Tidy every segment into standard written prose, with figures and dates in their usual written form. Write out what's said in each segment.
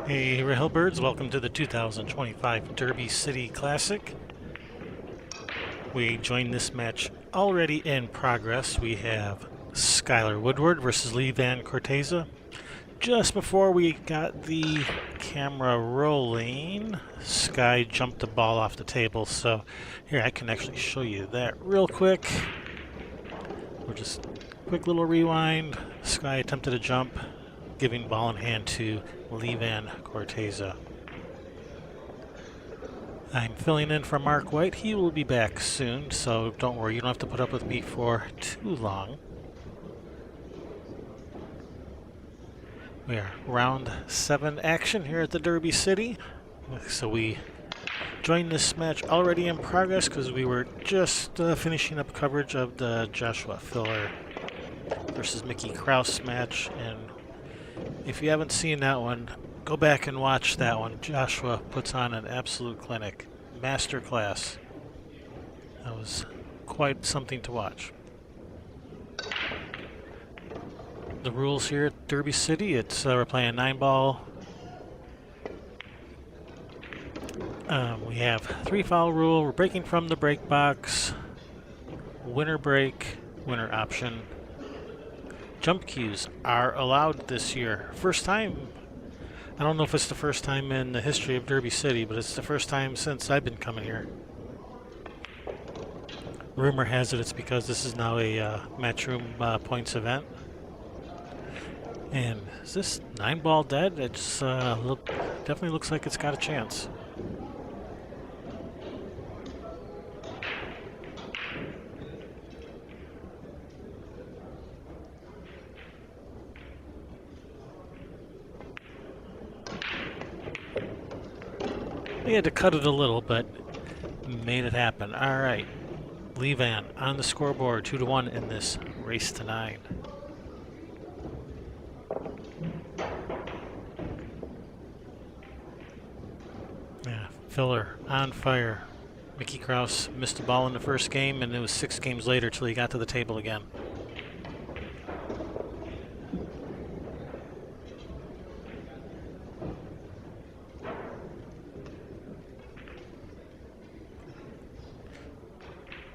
Hey, Railbirds, welcome to the 2025 Derby City Classic. We join this match already in progress. We have Skyler Woodward versus Vann Corteza. Just before we got the camera rolling, Sky jumped the ball off the table, so here I can actually show you that real quick. We're just quick little rewind. Sky attempted a jump, giving ball in hand to Vann Corteza. I'm filling in for Mark White. He will be back soon, so don't worry, you don't have to put up with me for too long. We are round 7 action here at the Derby City. So we joined this match already in progress because we were just finishing up coverage of the Joshua Filler versus Mickey Kraus match, and if you haven't seen that one, go back and watch that one. Joshua puts on an absolute clinic. Master class. That was quite something to watch. The rules here at Derby City, it's we're playing 9-ball. We have 3-foul rule. We're breaking from the break box. Winner break, winner option. Jump cues are allowed this year. First time, I don't know if it's the first time in the history of Derby City, but it's the first time since I've been coming here. Rumor has it it's because this is now a matchroom points event. And is this 9-ball dead? It's definitely looks like it's got a chance. They had to cut it a little, but made it happen. All right, Vann on the scoreboard, 2-1 in this race to 9. Yeah, Filler on fire. Mickey Kraus missed a ball in the first game, and it was 6 games later till he got to the table again.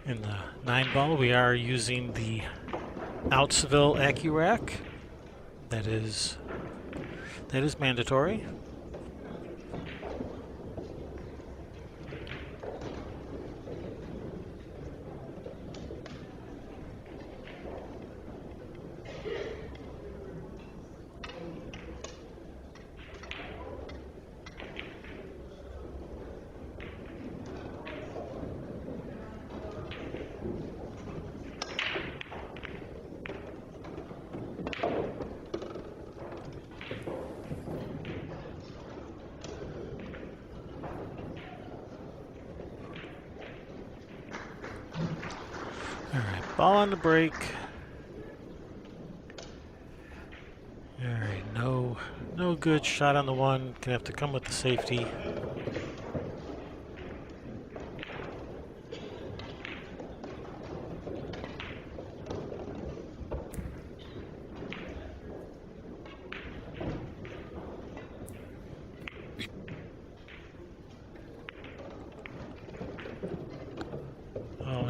In the 9-ball, we are using the Outsville AccuRack. That is mandatory. Alright, ball on the break. Alright, no good shot on the one. Gonna have to come with the safety.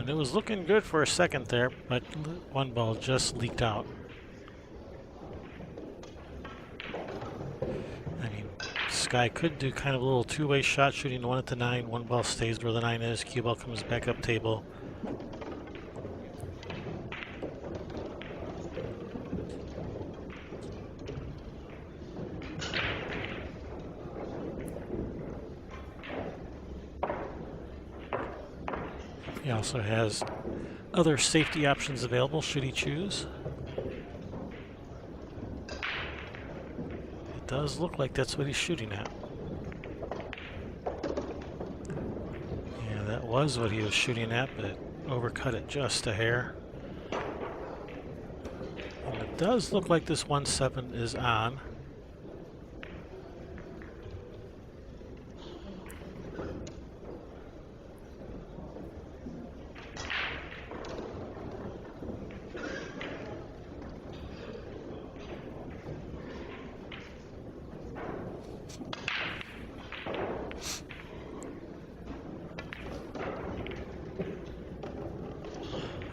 It was looking good for a second there, but one ball just leaked out. I mean, Sky could do kind of a little two-way shot, shooting the one at the 9. One ball stays where the 9 is. Cue ball comes back up table. He also has other safety options available should he choose. It does look like that's what he's shooting at. Yeah, that was what he was shooting at, but it overcut it just a hair. And it does look like this 1-7 is on.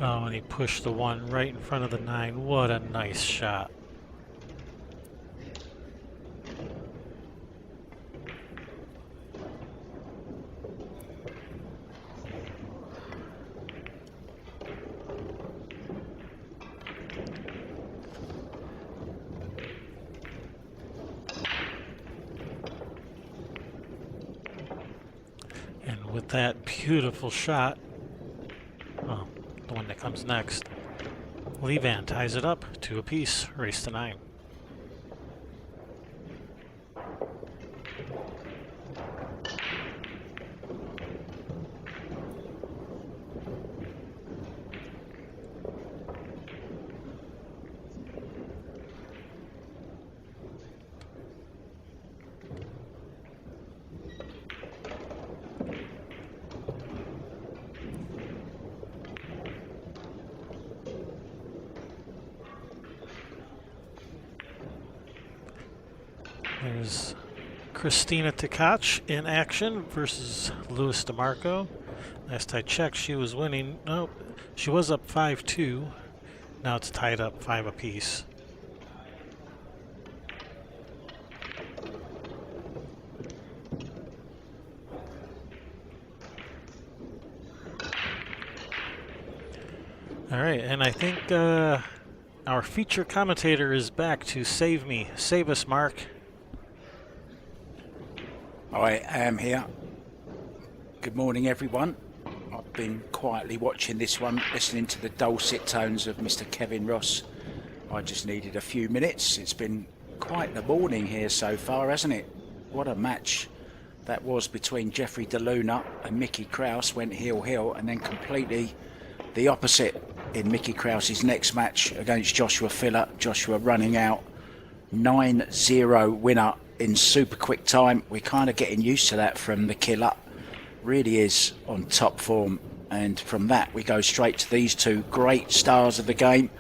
Oh, and he pushed the one right in front of the 9. What a nice shot. And with that beautiful shot, oh, the one that comes next, Vann ties it up 2 apiece, race to 9. There's Christina Tkach in action versus Louis DeMarco. Last I checked, she was winning. Nope, she was up 5-2. Now it's tied up 5 apiece. All right, and I think our feature commentator is back to save me. Save us, Mark. I am here. Good morning, everyone. I've been quietly watching this one, listening to the dulcet tones of Mr. Kevin Ross. I just needed a few minutes. It's been quite the morning here so far, hasn't it? What a match that was between Jeffrey DeLuna and Mickey Krause. Went heel, and then completely the opposite in Mickey Krause's next match against Joshua Filler. Joshua running out 9-0 winner in super quick time. We're kind of getting used to that from the killer. Really is on top form, and from that we go straight to these two great stars of the game.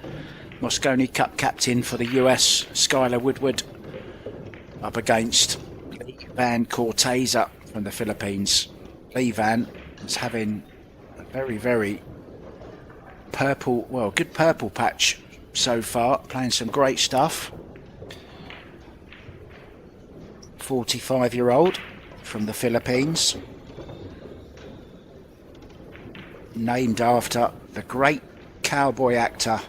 Mosconi Cup captain for the US, Skyler Woodward, up against Vann Corteza from the Philippines. Vann is having a very purple, well, good purple patch so far, playing some great stuff. 45-year-old from the Philippines, named after the great cowboy actor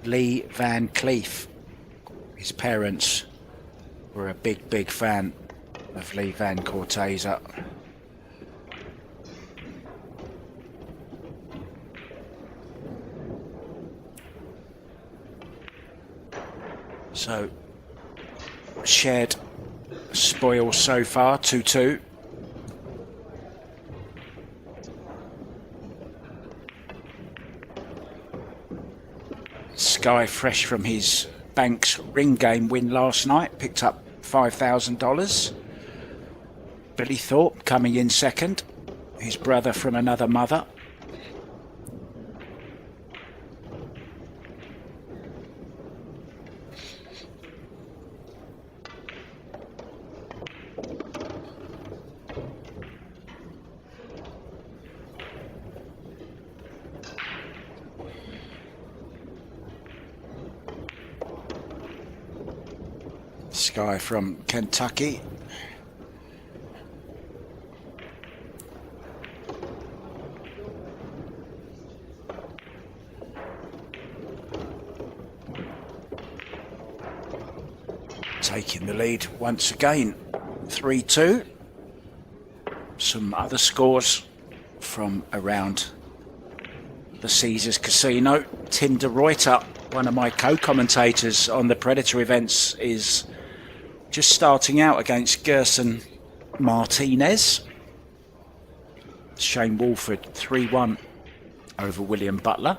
Lee Van Cleef. His parents were a big fan of Lee Vann Corteza. So shared spoil so far, 2-2. Sky, fresh from his Banks ring game win last night, picked up $5,000. Billy Thorpe coming in second, his brother from another mother. Sky from Kentucky. Taking the lead once again, 3-2. Some other scores from around the Caesars Casino. Tim de Ruyter, one of my co-commentators on the Predator events, is just starting out against Gerson Martinez. Shane Wolford 3-1 over William Butler.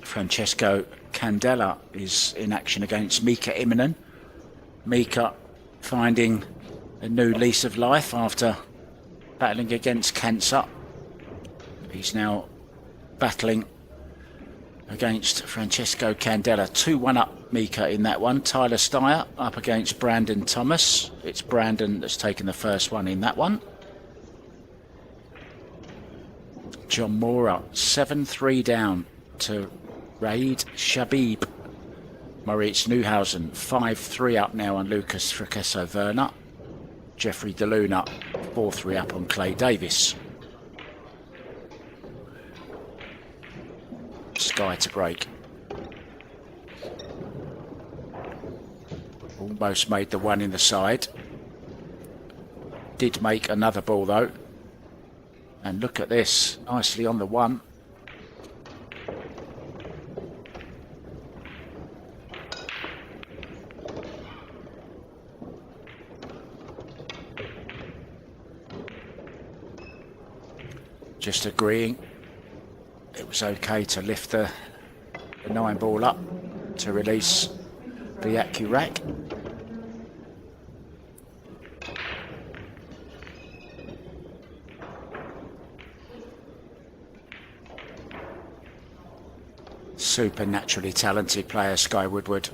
Francesco Candela is in action against Mika Immonen. Mika finding a new lease of life after battling against cancer. He's now battling against Francesco Candela. 2-1 up Mika in that one. Tyler Steyer up against Brandon Thomas. It's Brandon that's taken the first one in that one. John Mora, 7-3 down to Raid Shabib. Moritz Newhausen, 5-3 up now on Lucas Fracasso Werner. Jeffrey DeLuna, 4-3 up on Clay Davis. Sky to break. Almost made the one in the side. Did make another ball though. And look at this, nicely on the one. Just agreeing it was okay to lift the 9 ball up to release the Accurac. Supernaturally talented player, Sky Woodward.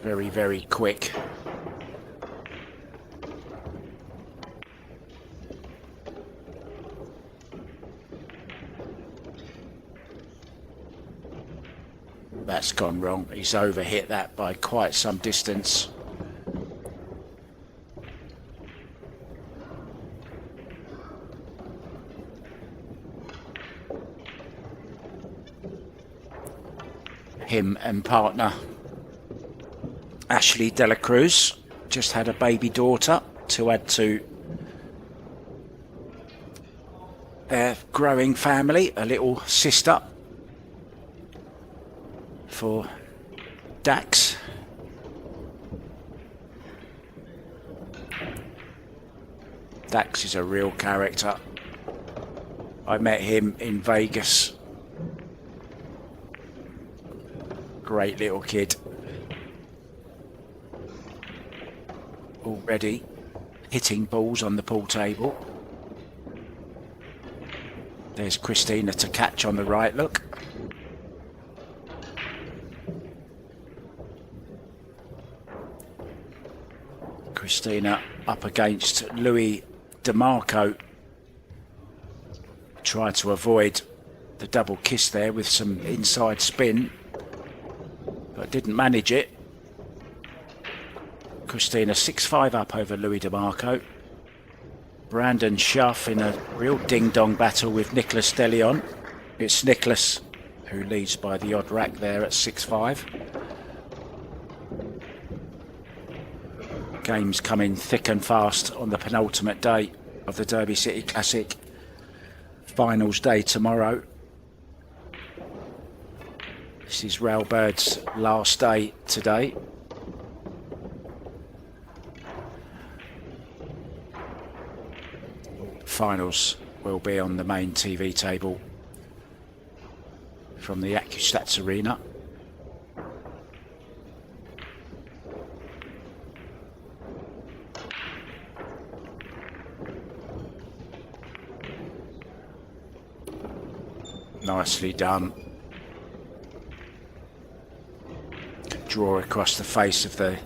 Very, very quick. That's gone wrong. He's overhit that by quite some distance. Him and partner Ashley Dela Cruz just had a baby daughter to add to their growing family, a little sister for Dax. Dax is a real character. I met him in Vegas. Great little kid. Already hitting balls on the pool table. There's Christina to catch on the right, look. Christina up against Louis DeMarco. Tried to avoid the double kiss there with some inside spin, but didn't manage it. Christina 6-5 up over Louis DeMarco. Brandon Schuff in a real ding-dong battle with Nicholas DeLeon. It's Nicholas who leads by the odd rack there at 6-5. Games coming thick and fast on the penultimate day of the Derby City Classic. Finals day tomorrow. This is Rail Bird's last day today. Finals will be on the main TV table from the AccuStats Arena. Nicely done. Draw across the face of the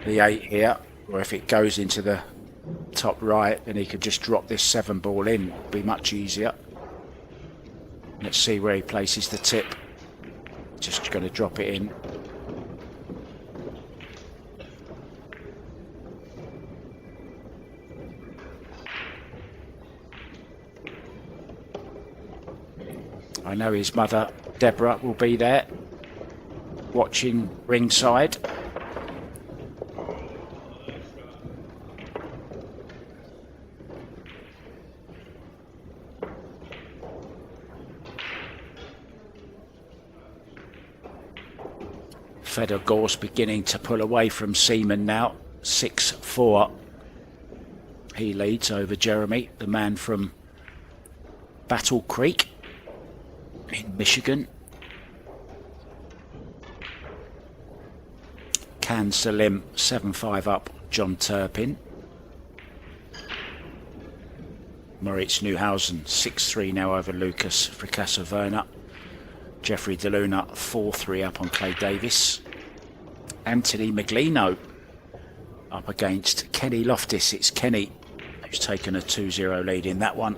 8 here, or if it goes into the top right, then he could just drop this 7 ball in. It'd be much easier. Let's see where he places the tip. Just going to drop it in. I know his mother, Deborah, will be there watching ringside. Fedor Gorse beginning to pull away from Seaman now. 6-4. He leads over Jeremy, the man from Battle Creek in Michigan. Can Salim 7-5 up John Turpin. Moritz Newhausen 6-3 now over Lucas Fracasso Werner. Jeffrey DeLuna 4-3 up on Clay Davis. Anthony Maglino up against Kenny Loftus. It's Kenny who who's taken a 2-0 lead in that one.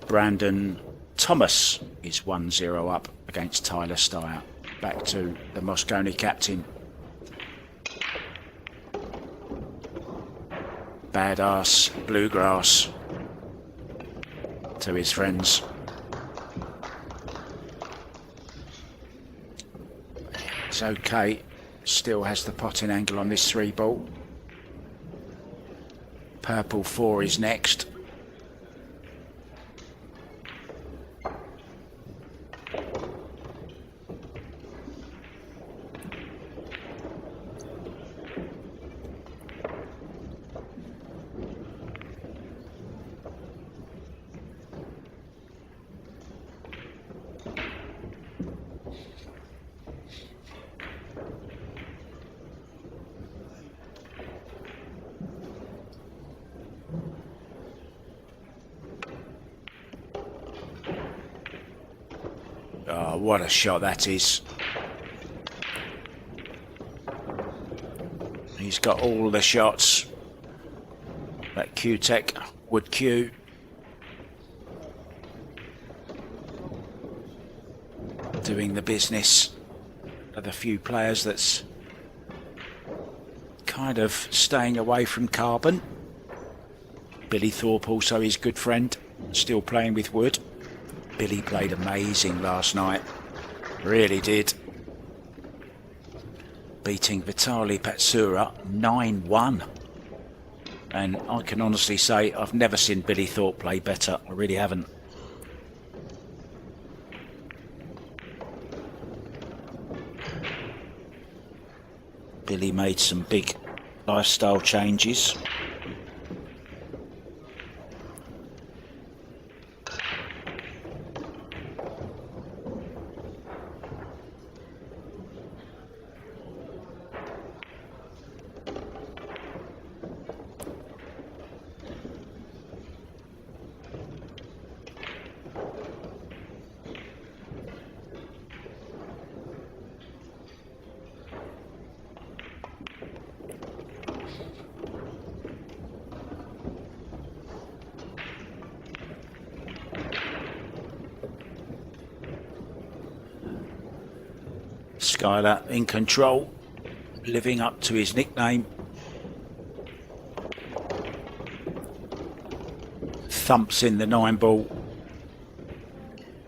Brandon Thomas is 1-0 up against Tyler Steyer. Back to the Moscone captain. Badass Bluegrass to his friends. It's okay. Still has the potting angle on this 3-ball. Purple 4 is next. Oh, what a shot that is. He's got all the shots. That Q-Tech would Q. Doing the business of the few players that's kind of staying away from carbon. Billy Thorpe also his good friend, still playing with wood. Billy played amazing last night, really did. Beating Vitali Patsura 9-1. And I can honestly say I've never seen Billy Thorpe play better, I really haven't. Billy made some big lifestyle changes. Skyler in control, living up to his nickname. Thumps in the 9-ball.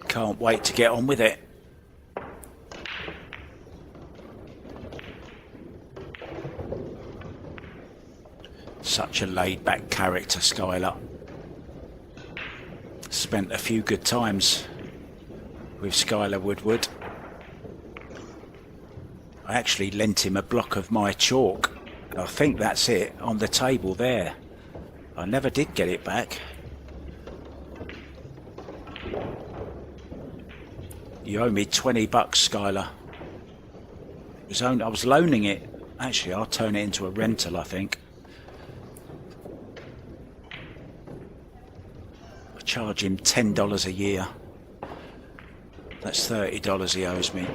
Can't wait to get on with it. Such a laid-back character, Skyler. Spent a few good times with Skyler Woodward. I actually lent him a block of my chalk. I think that's it on the table there. I never did get it back. You owe me $20, Skyler. I was loaning it. Actually, I'll turn it into a rental, I think. I charge him $10 a year. That's $30 he owes me.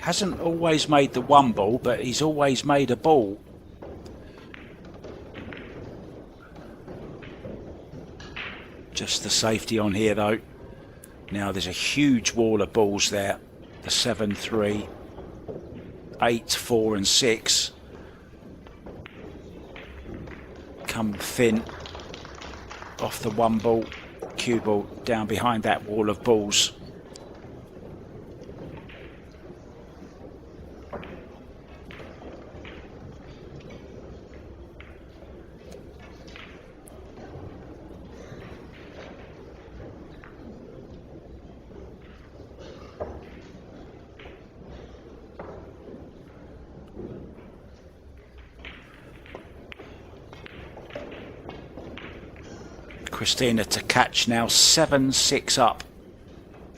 Hasn't always made the 1-ball, but he's always made a ball. Just the safety on here though. Now there's a huge wall of balls there. The 7-3, 8, 4 and 6. Come thin off the 1-ball, cue ball down behind that wall of balls. Christina to catch now, 7-6 up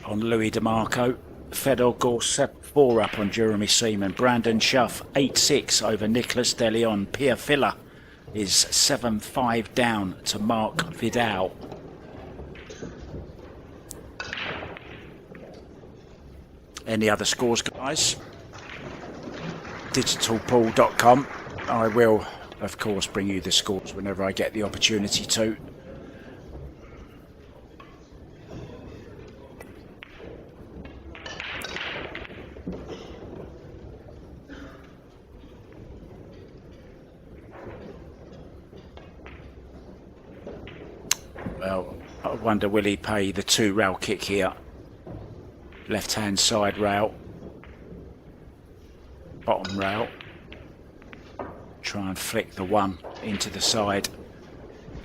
on Louis DeMarco. Fedor Gore 7-4 up on Jeremy Seaman. Brandon Schuff 8-6 over Nicholas De Leon. Pierre Filler is 7-5 down to Mark Vidal. Any other scores, guys? Digitalpool.com. I will, of course, bring you the scores whenever I get the opportunity to. Well, I wonder, will he pay the 2 rail kick here? Left hand side rail, bottom rail. Try and flick the 1 into the side.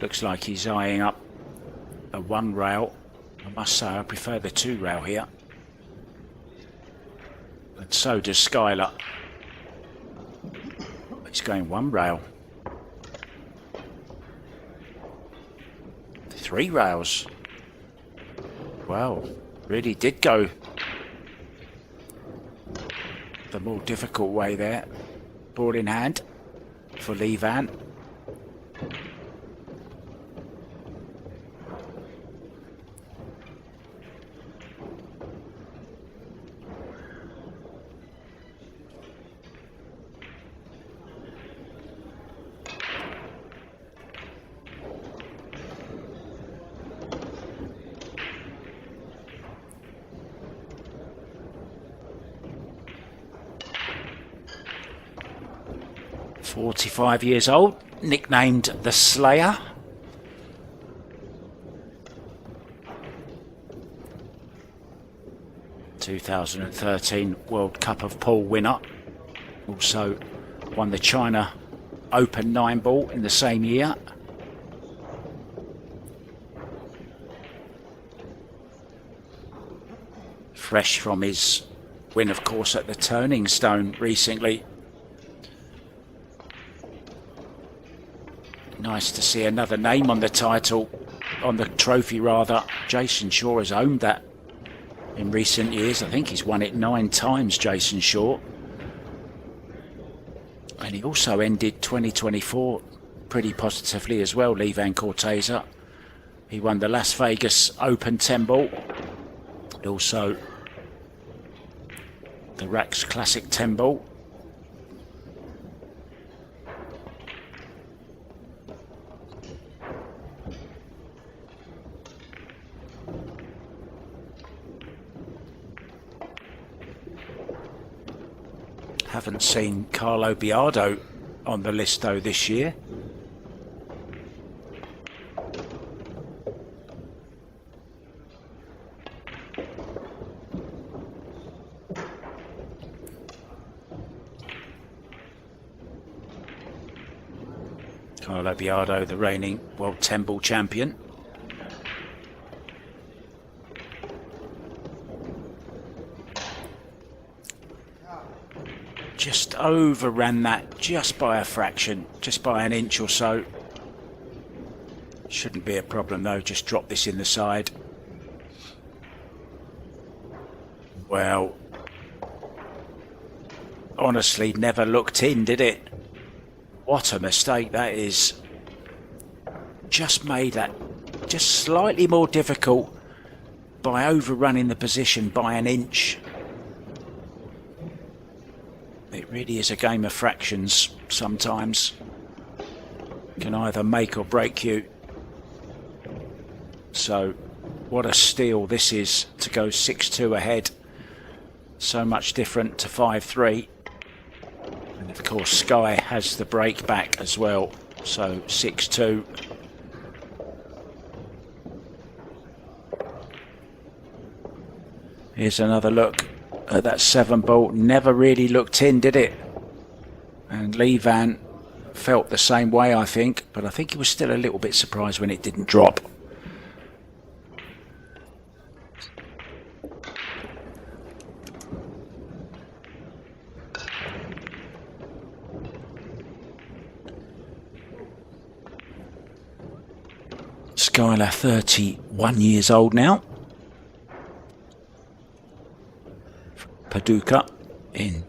Looks like he's eyeing up a 1 rail. I must say I prefer the 2 rail here. And so does Skyler. He's going 1 rail. 3 rails. Well, really did go the more difficult way there. Ball in hand for Lee Vann. .45 years old, nicknamed the Slayer. ...2013 World Cup of Pool winner. Also won the China Open 9-ball in the same year. Fresh from his win, of course, at the Turning Stone recently. Nice to see another name on the title, on the trophy rather. Jason Shaw has owned that in recent years. I think he's won it 9 times, Jason Shaw. And he also ended 2024 pretty positively as well, Lee Van Corteza. He won the Las Vegas Open 10-ball. Also the Rax Classic 10-ball. Haven't seen Carlo Biardo on the list though this year. Carlo Biardo, the reigning World 10-ball champion. Just overran that just by a fraction, just by an inch or so. Shouldn't be a problem though, just drop this in the side. Well, honestly, never looked in, did it? What a mistake that is. Just made that just slightly more difficult by overrunning the position by an inch. It really is a game of fractions sometimes. Can either make or break you. So what a steal this is to go 6-2 ahead. So much different to 5-3. And of course Sky has the break back as well. So 6-2. Here's another look at that 7-ball. Never really looked in, did it? And Lee Vann felt the same way, I think, but I think he was still a little bit surprised when it didn't drop. Skyler, 31 years old now. From Paducah in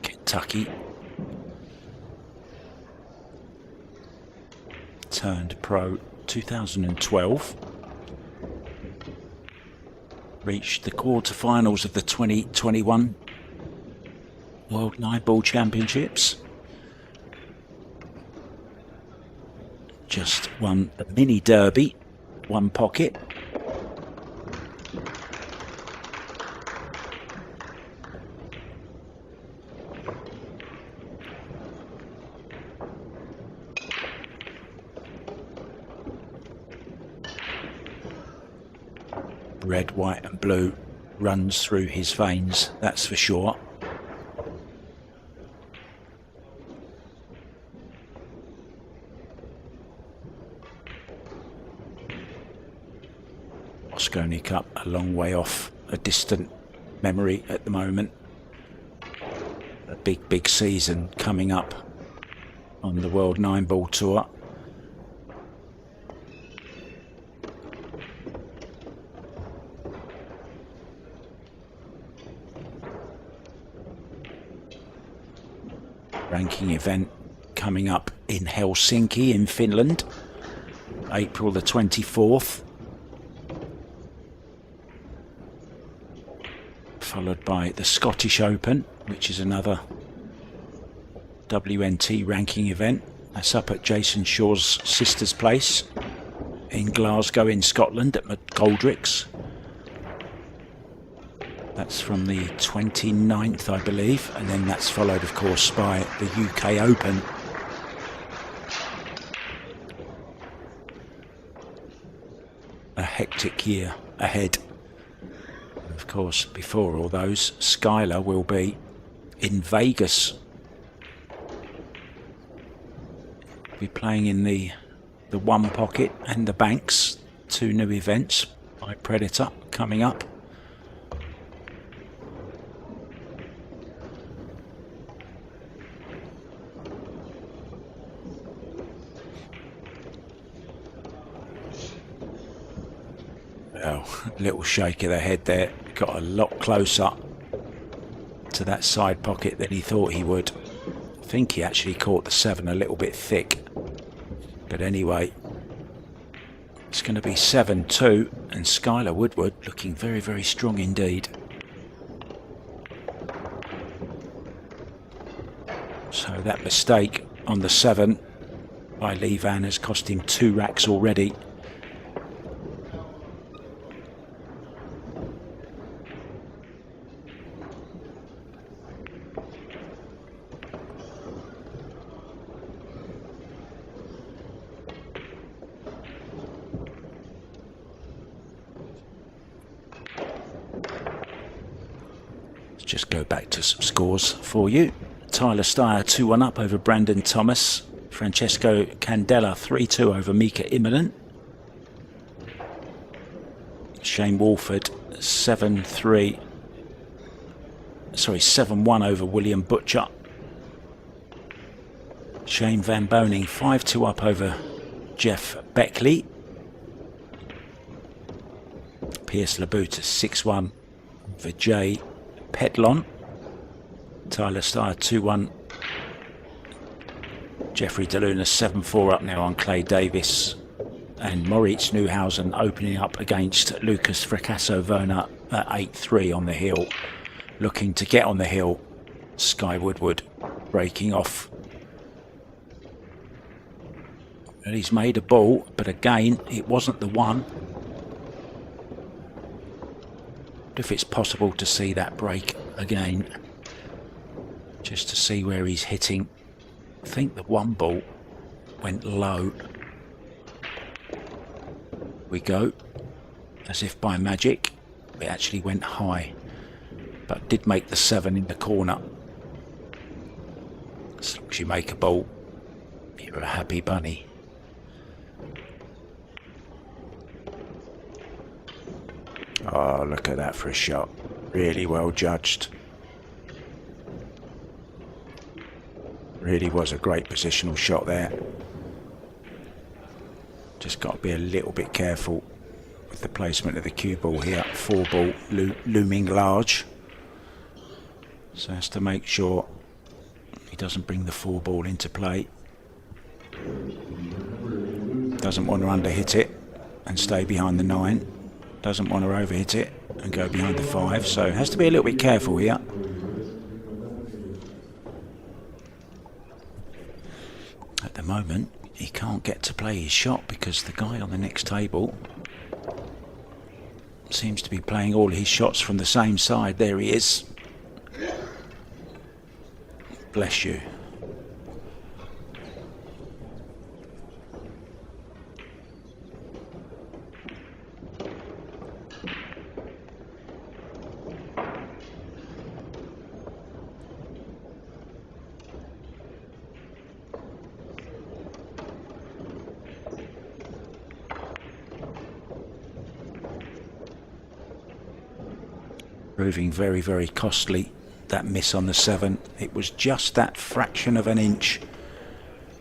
Kentucky. Turned pro 2012. Reached the quarterfinals of the 2021 World 9-Ball Championships. Just won the mini derby, one pocket. Red, white and blue runs through his veins, that's for sure. Moscone Cup a long way off, a distant memory at the moment. A big season coming up on the World 9-Ball Tour. Ranking event coming up in Helsinki in Finland, April the 24th. Followed by the Scottish Open, which is another WNT ranking event. That's up at Jason Shaw's sister's place in Glasgow in Scotland at McGoldrick's. That's from the 29th, I believe, and then that's followed, of course, by the UK Open. A hectic year ahead. Of course, before all those, Skyler will be in Vegas. Be playing in the One Pocket and the Banks, two new events by Predator coming up. Well, little shake of the head there. Got a lot closer to that side pocket than he thought he would. I think he actually caught the 7 a little bit thick. But anyway, it's going to be 7-2, and Skyler Woodward looking very strong indeed. So that mistake on the 7 by Vann has cost him 2 racks already. Just go back to some scores for you. Tyler Steyer 2-1 up over Brandon Thomas. Francesco Candela 3-2 over Mika Immonen. Shane Walford 7-1 over William Butcher. Shane Van Boning 5-2 up over Jeff Beckley. Pierce Labuta 6-1 for Jay Petlon. Tyler Steyer 2-1. Jeffrey DeLuna 7-4 up now on Clay Davis. And Moritz Neuhausen opening up against Lucas Fracasso Verna at 8-3 on the hill. Looking to get on the hill. Sky Woodward breaking off. And he's made a ball, but again, it wasn't the one. If it's possible to see that break again, just to see where he's hitting. I think the one ball went low. We go, as if by magic, it actually went high, but did make the 7 in the corner. As long as you make a ball, you're a happy bunny. Oh, look at that for a shot. Really well judged. Really was a great positional shot there. Just got to be a little bit careful with the placement of the cue ball here. 4 ball looming large. So has to make sure he doesn't bring the 4 ball into play. Doesn't want to underhit it and stay behind the 9. Doesn't want to overhit it and go behind the 5. So has to be a little bit careful here. At the moment, he can't get to play his shot because the guy on the next table seems to be playing all his shots from the same side. There he is. Bless you. Proving very, very costly, that miss on the 7. It was just that fraction of an inch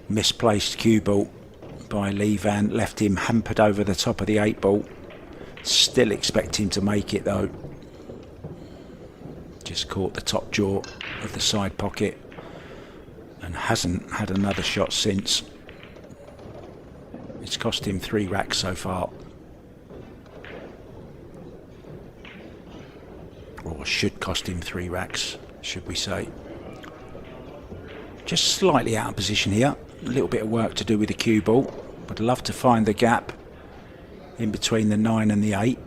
misplaced cue ball by Vann, left him hampered over the top of the 8 ball. Still expect him to make it though. Just caught the top jaw of the side pocket and hasn't had another shot since. It's cost him 3 racks so far. Or should cost him 3 racks, should we say. Just slightly out of position here. A little bit of work to do with the cue ball. Would love to find the gap in between the 9 and the 8.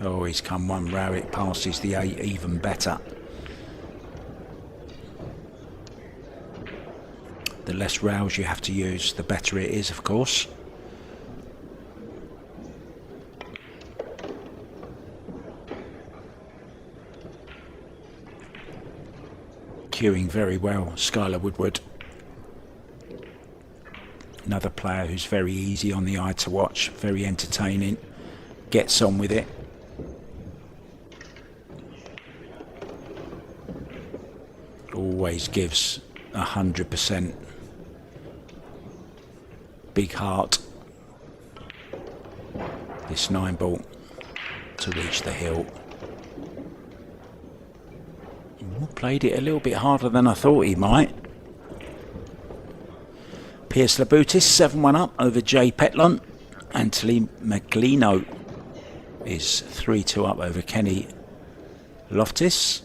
Oh, he's come one row. It passes the 8 even better. The less rows you have to use, the better it is, of course. Cueing very well, Skyler Woodward. Another player who's very easy on the eye to watch, very entertaining, gets on with it. Always gives 100%. Big heart. This 9 ball to reach the hill. Played it a little bit harder than I thought he might. Pierce Labutis 7-1 up over Jay Petlon. Anthony Maglino is 3-2 up over Kenny Loftis.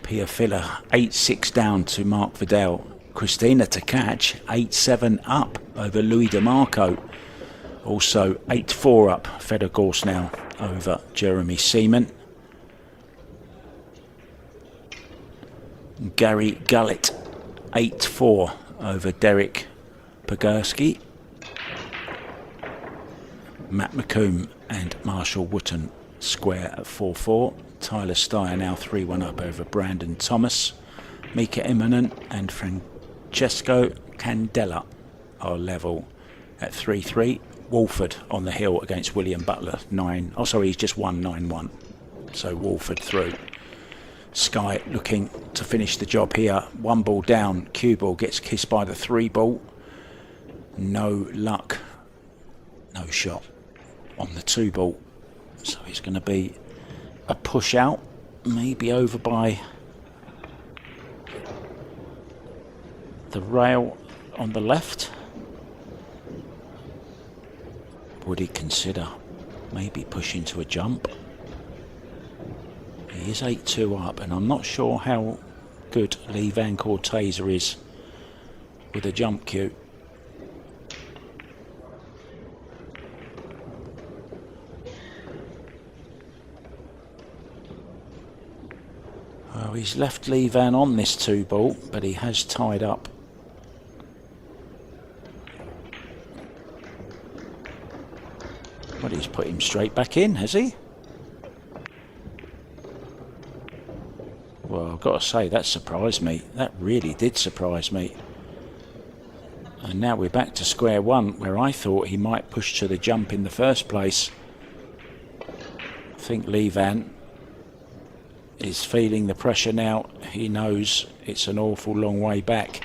Pia Filler 8-6 down to Mark Vidal. Christina to catch 8-7 up over Louis DeMarco. Also 8-4 up Feder Gorse now over Jeremy Seaman. Gary Gullett 8-4 over Derek Pogurski. Matt McComb and Marshall Wooten square at 4-4. Tyler Steyer now 3-1 up over Brandon Thomas. Mika Immonen and Francesco Candela are level at 3-3. Walford on the hill against William Butler 9. Oh, sorry, he's just won 9-1. So Walford through. Sky looking to finish the job here. 1 ball down. Cue ball gets kissed by the 3 ball. No luck. No shot on the 2 ball. So it's going to be a push out. Maybe over by the rail on the left. Would he consider maybe pushing to a jump? He is 8-2 up, and I'm not sure how good Vann Corteza is with a jump cue. Well, he's left Vann on this 2 ball, but he has tied up. Well, he's put him straight back in, has he? Well, I've got to say, that surprised me. That really did surprise me. And now we're back to square one, where I thought he might push to the jump in the first place. I think Vann is feeling the pressure now. He knows it's an awful long way back.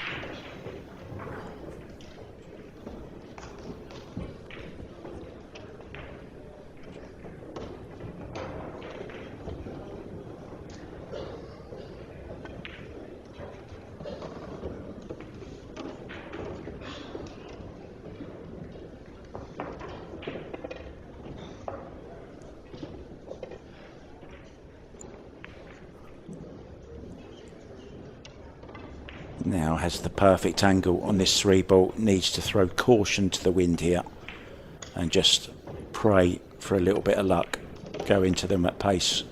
Now has the perfect angle on this 3-ball. Needs to throw caution to the wind here and just pray for a little bit of luck. Go into them at pace.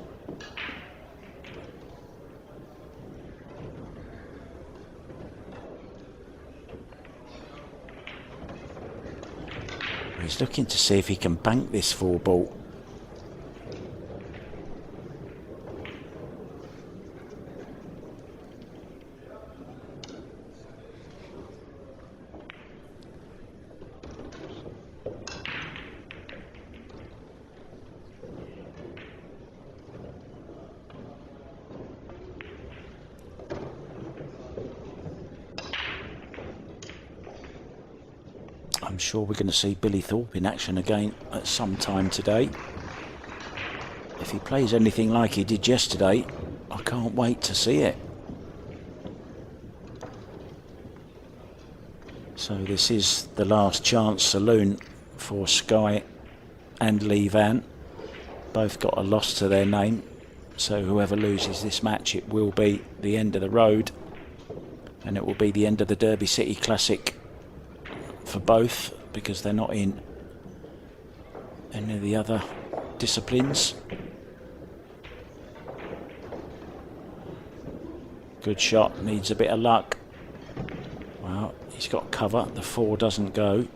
He's looking to see if he can bank this 4-ball. I'm sure we're going to see Billy Thorpe in action again at some time today. If he plays anything like he did yesterday, I can't wait to see it. So this is the last chance saloon for Sky and Lee Vann. Both got a loss to their name. So whoever loses this match, it will be the end of the road. And it will be the end of the Derby City Classic for both, because they're not in any of the other disciplines. Good shot, needs a bit of luck. Well, he's got cover, the 4 doesn't go.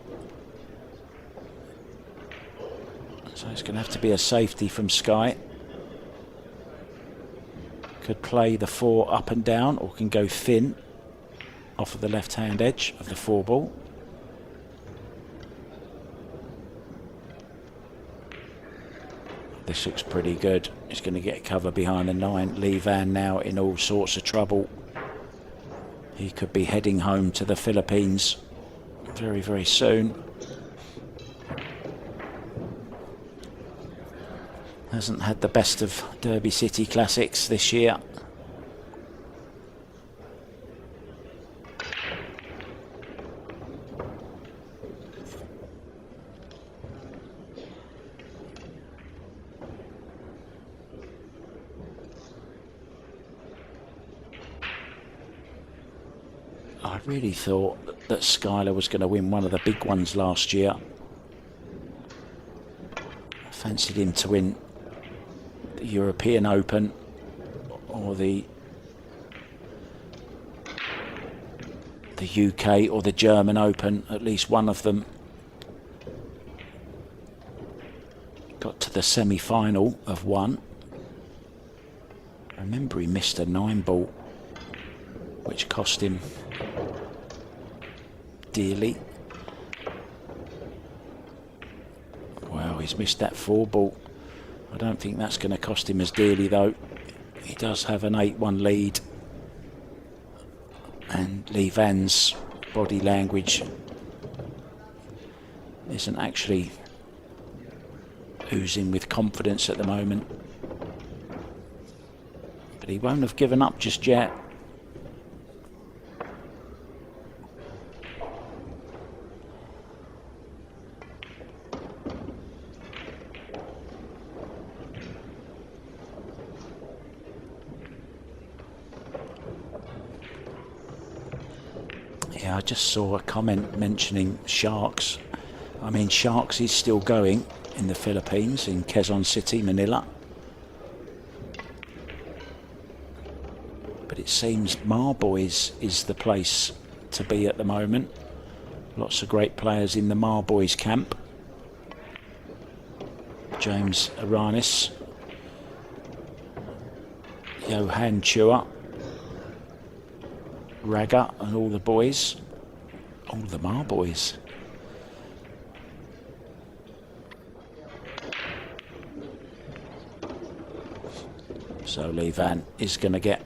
So it's going to have to be a safety from Sky. Could play the 4 up and down, or can go thin off of the left hand edge of the 4-ball. This looks pretty good. He's going to get cover behind the 9. Lee Vann now in all sorts of trouble. He could be heading home to the Philippines very, very soon. Hasn't had the best of Derby City Classics this year. I really thought that Skyler was going to win one of the big ones last year. I fancied him to win the European Open or the UK or the German Open, at least one of them. Got to the semi-final of one. I remember he missed a 9-ball, which cost him dearly. Well, he's missed that 4-ball. I don't think that's going to cost him as dearly though. He does have an 8-1 lead, and Lee Vann's body language isn't actually oozing with confidence at the moment, but he won't have given up just yet. Yeah, I just saw a comment mentioning Sharks. I mean, Sharks is still going in the Philippines, in Quezon City, Manila. But it seems Marboys is the place to be at the moment. Lots of great players in the Marboys camp. James Aranis, Johan Chua, Raga and all the boys, all the Marboys. So Lee Vann is going to get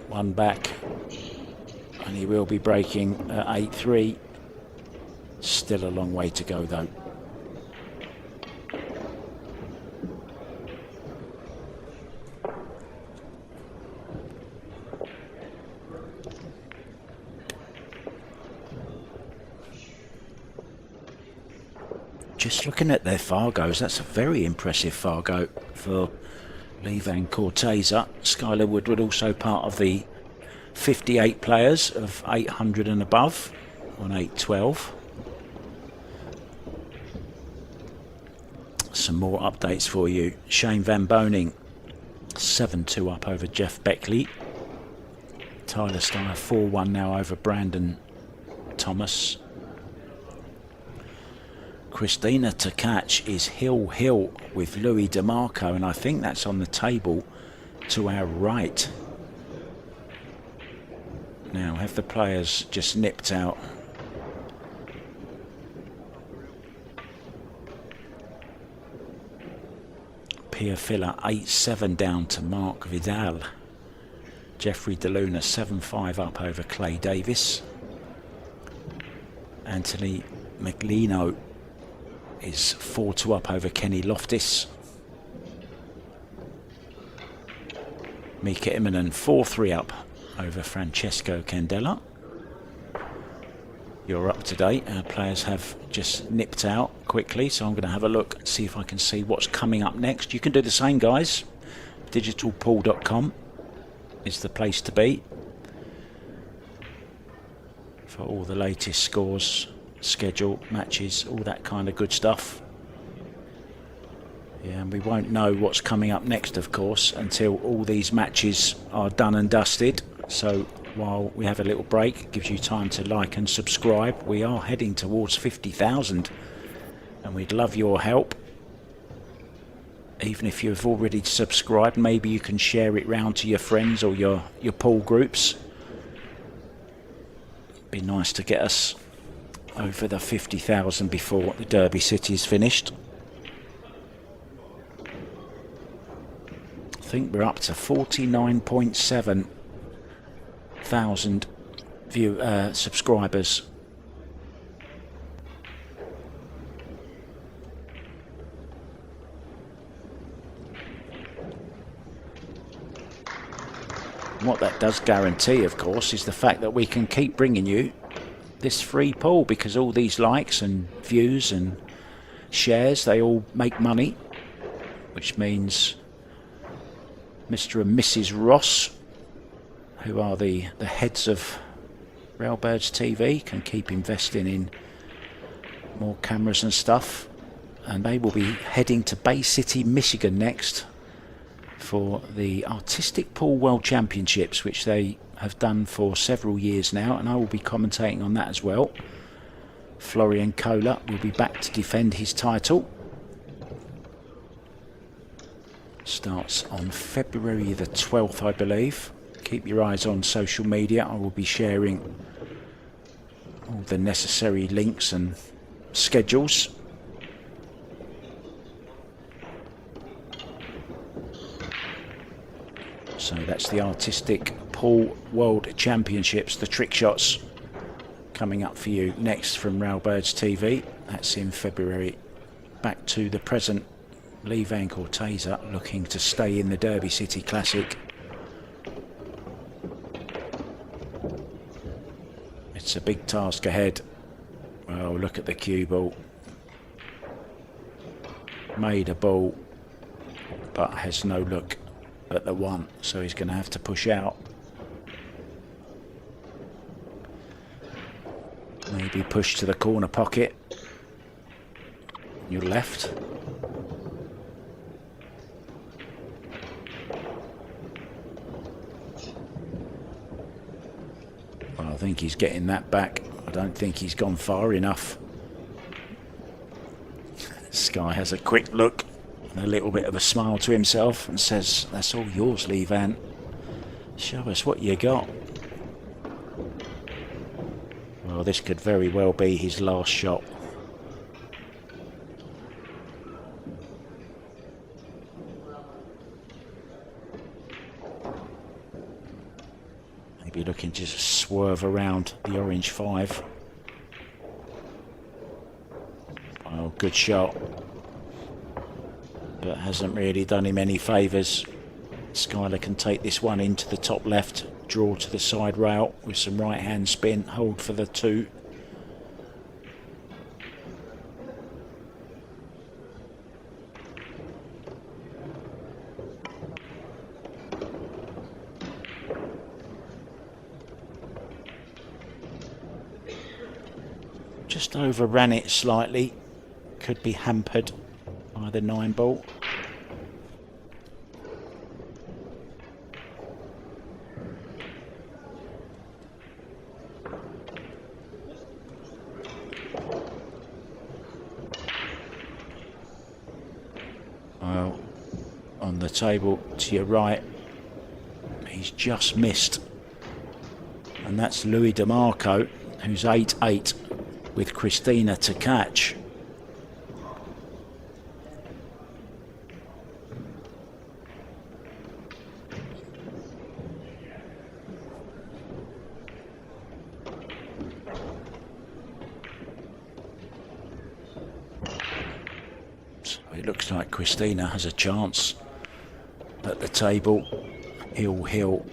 one back, and he will be breaking at 8-3. Still a long way to go though. Just looking at their Fargos, that's a very impressive Fargo for Lee Vann Corteza. Skyler Woodward also part of the 58 players of 800 and above on 812. Some more updates for you. Shane Van Boning 7-2 up over Jeff Beckley. Tyler Steyer 4-1 now over Brandon Thomas. Christina Tkach is hill with Louis DeMarco, and I think that's on the table to our right. Now, have the players just nipped out? Pia Filler 8-7 down to Mark Vidal. Jeffrey DeLuna 7-5 up over Clay Davis. Anthony McLeano is 4-2 up over Kenny Loftus. Mika Immonen 4-3 up over Francesco Candela. You're up to date. Our players have just nipped out quickly, so I'm going to have a look, see if I can see what's coming up next. You can do the same, guys. Digitalpool.com is the place to be for all the latest scores, schedule, matches, all that kind of good stuff. Yeah, and we won't know what's coming up next, of course, until all these matches are done and dusted. So while we have a little break, it gives you time to like and subscribe. We are heading towards 50,000 and we'd love your help. Even if you've already subscribed, maybe you can share it round to your friends or your pool groups. Be nice to get us over the 50,000 before the Derby City is finished. I think we're up to 49.7 thousand subscribers. What that does guarantee, of course, is the fact that we can keep bringing you this free pool, because all these likes and views and shares, they all make money, which means Mr. and Mrs. Ross, who are the heads of Railbirds TV, can keep investing in more cameras and stuff. And they will be heading to Bay City, Michigan next for the Artistic Pool World Championships, which they have done for several years now, and I will be commentating on that as well. Florian Kohler will be back to defend his title. Starts on February the 12th, I believe. Keep your eyes on social media. I will be sharing all the necessary links and schedules. So that's the Artistic Pool World Championships, the trick shots, coming up for you next from Railbirds TV. That's in February. Back to the present. Lee Vann Corteza looking to stay in the Derby City Classic. It's a big task ahead. Well, look at the cue ball. Made a ball, but has no look at the one, so he's going to have to push out. Maybe push to the corner pocket. Your left. Well, I think he's getting that back. I don't think he's gone far enough. Sky has a quick look and a little bit of a smile to himself and says, "That's all yours, Lee Vann. Show us what you got." Well, this could very well be his last shot. Maybe looking to just swerve around the orange 5. Well, good shot, but hasn't really done him any favours. Skyler can take this one into the top left, draw to the side rail with some right hand spin, hold for the 2. just overran it slightly. Could be hampered by the 9 ball. Well, on the table to your right, he's just missed. And that's Louis DeMarco, who's 8-8 with Christina to catch. So it looks like Christina has a chance at the table. Hill.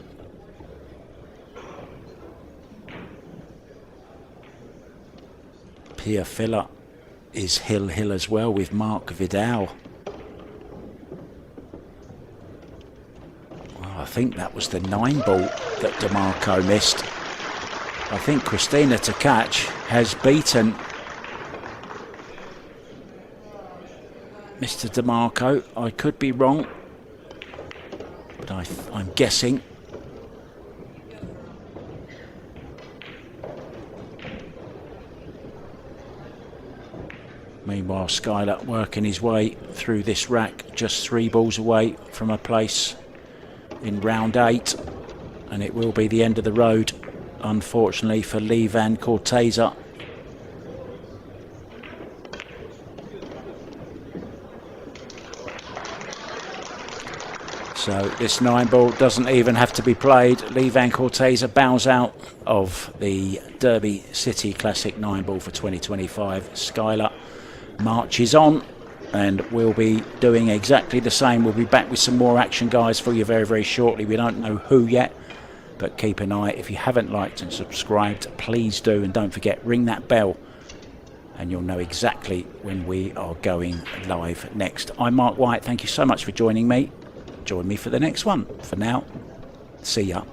Pia Filler is Hill as well with Mark Vidal. Well, I think that was the 9 ball that DeMarco missed. I think Christina to catch has beaten Mr. DeMarco. I could be wrong, but I'm guessing. Meanwhile, Skyler working his way through this rack, just 3 balls away from a place in round 8, and it will be the end of the road, unfortunately, for Vann Corteza. So this 9 ball doesn't even have to be played. Vann Corteza bows out of the Derby City Classic 9 ball for 2025. Skyler marches on, and we'll be doing exactly the same. We'll be back with some more action, guys, for you very, very shortly. We don't know who yet, but keep an eye. If you haven't liked and subscribed, please do, and don't forget, ring that bell and you'll know exactly when we are going live next. I'm Mark White. Thank you so much for joining me. Join me for the next one. For now, see ya.